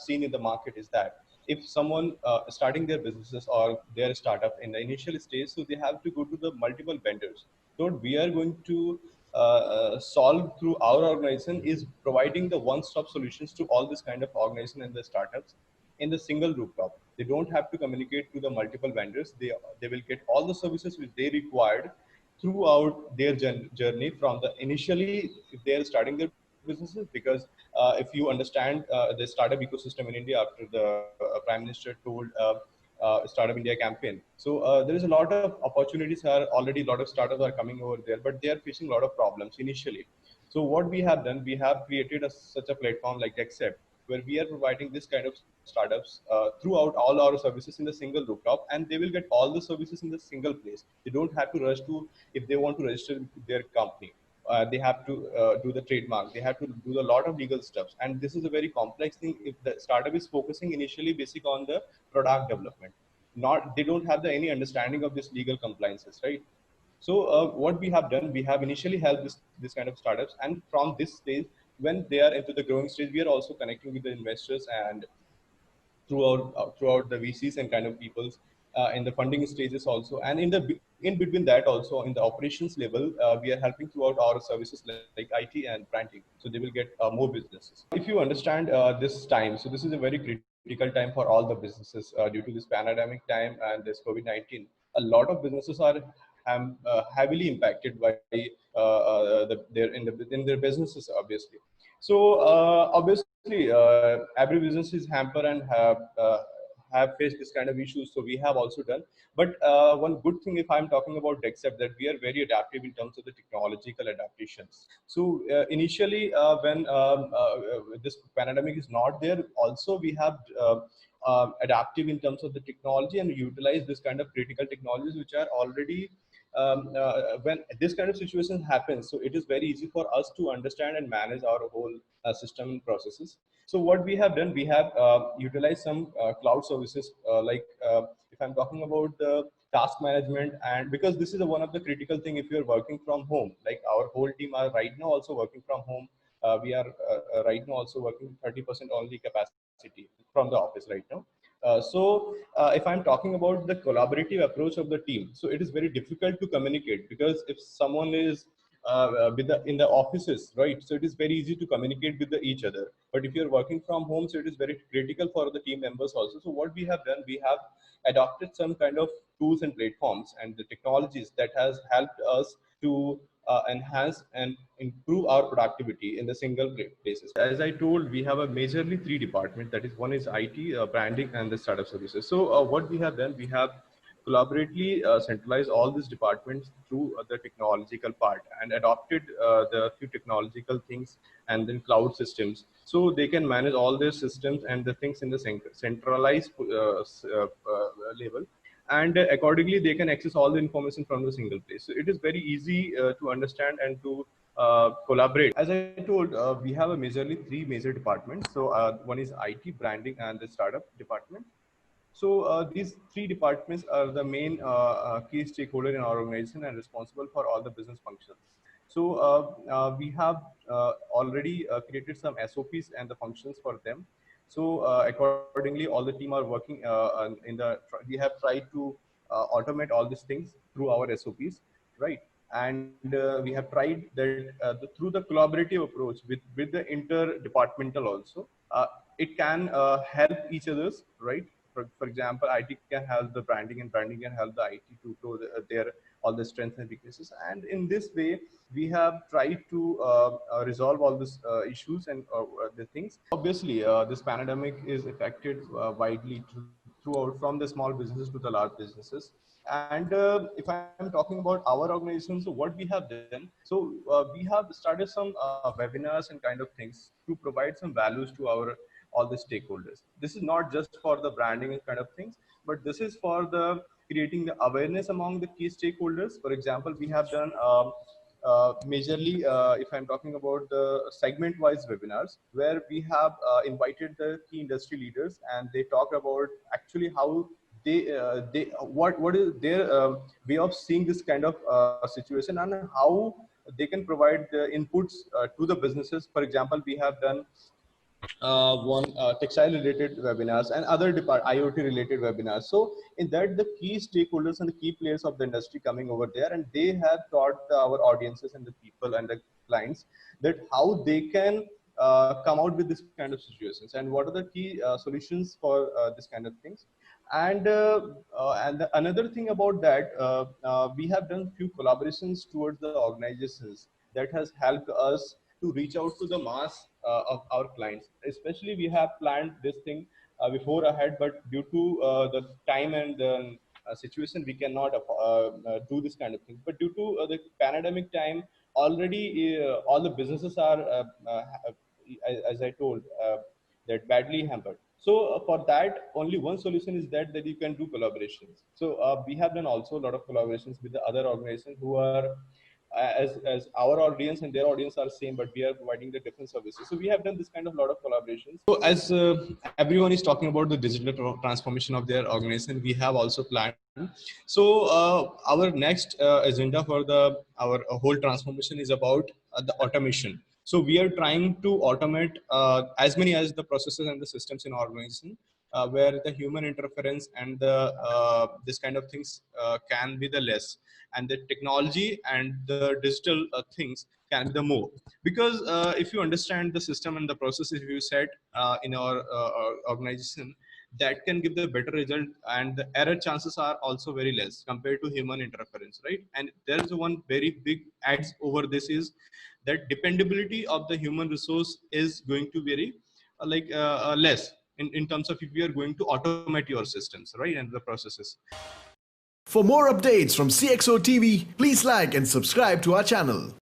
seen in the market is that if someone starting their businesses or their startup in the initial stage, so they have to go to the multiple vendors. So what we are going to solve through our organization is providing the one-stop solutions to all this kind of organization and the startups in the single rooftop. They don't have to communicate to the multiple vendors. They will get all the services which they required throughout their journey from the initially if they are starting their businesses, because if you understand the startup ecosystem in India after the Prime Minister told Startup India campaign. So there is a lot of opportunities are already a lot of startups are coming over there, but they are facing a lot of problems initially. So what we have done, we have created such a platform like Accept, where we are providing this kind of startups throughout all our services in the single rooftop, and they will get all the services in the single place. They don't have to rush to if they want to register their company. They have to do the trademark. They have to do a lot of legal steps, and this is a very complex thing. If the startup is focusing initially basic on the product development, not they don't have any understanding of this legal compliances, right? So what we have done, we have initially helped this kind of startups, and from this stage, when they are into the growing stage, we are also connecting with the investors and throughout the VCs and kind of peoples in the funding stages also, and in between that also in the operations level, we are helping throughout our services like IT and branding, so they will get more businesses. If you understand this time, so this is a very critical time for all the businesses due to this pandemic time and this COVID-19. A lot of businesses are heavily impacted by in their businesses, obviously. So obviously, every business is hamper and have faced this kind of issues. So we have also done. But one good thing, if I'm talking about Dexep, that we are very adaptive in terms of the technological adaptations. So initially, when this pandemic is not there, also we have adaptive in terms of the technology and utilize this kind of critical technologies which are already when this kind of situation happens, so it is very easy for us to understand and manage our whole system and processes. So what we have done, we have utilized some cloud services if I'm talking about the task management, and because this is one of the critical thing if you're working from home, like our whole team are right now also working from home. We are right now also working 30% only capacity from the office right now. If I'm talking about the collaborative approach of the team, so it is very difficult to communicate, because if someone is in the offices, right? So it is very easy to communicate with each other. But if you're working from home, so it is very critical for the team members also. So what we have done, we have adopted some kind of tools and platforms and the technologies that has helped us to enhance and improve our productivity in the single places. As I told, we have a majorly three departments. That is, one is IT, branding, and the startup services. So what we have done, we have collaboratively centralized all these departments through the technological part and adopted the few technological things and then cloud systems, so they can manage all their systems and the things in the centralized level, and accordingly they can access all the information from the single place. So it is very easy to understand and to collaborate. As I told, we have a majorly three major departments. So one is IT, branding, and the startup department. So these three departments are the main key stakeholder in our organization and responsible for all the business functions. So we have already created some SOPs and the functions for them. So accordingly, all the team are working we have tried to automate all these things through our SOPs, right? And we have tried that through the collaborative approach with the interdepartmental also, it can help each others, right? For example, IT can help the branding and branding can help the IT to grow their all the strengths and weaknesses. And in this way, we have tried to resolve all these issues and the things. Obviously, this pandemic is affected widely throughout, from the small businesses to the large businesses. And if I'm talking about our organization, so what we have done, so we have started some webinars and kind of things to provide some values to our all the stakeholders. This is not just for the branding and kind of things, but this is for the creating the awareness among the key stakeholders. For example, we have done majorly, if I'm talking about the segment-wise webinars, where we have invited the key industry leaders, and they talk about actually how what is their way of seeing this kind of situation, and how they can provide the inputs to the businesses. For example, we have done one textile related webinars and other IoT related webinars. So in that, the key stakeholders and the key players of the industry coming over there, and they have taught our audiences and the people and the clients that how they can come out with this kind of situations and what are the key solutions for this kind of things. And another thing about that, we have done few collaborations towards the organizations that has helped us to reach out to the mass of our clients. Especially, we have planned this thing before ahead, but due to the time and the situation, we cannot do this kind of thing. But due to the pandemic time, already all the businesses are, as I told, that badly hampered. So for that, only one solution is that you can do collaborations. So we have done also a lot of collaborations with the other organizations who are as our audience and their audience are same, but we are providing the different services. So we have done this kind of lot of collaborations. So as everyone is talking about the digital transformation of their organization, we have also planned. So our next agenda for our whole transformation is about the automation. So we are trying to automate as many as the processes and the systems in our organization, where the human interference and the this kind of things can be the less, and the technology and the digital things can be the more. Because if you understand the system and the processes you set in our organization, that can give the better result, and the error chances are also very less compared to human interference, right? And there is one very big adds over this is that dependability of the human resource is going to vary less in terms of if you are going to automate your systems, right, and the processes. For more updates from CXO TV, please like and subscribe to our channel.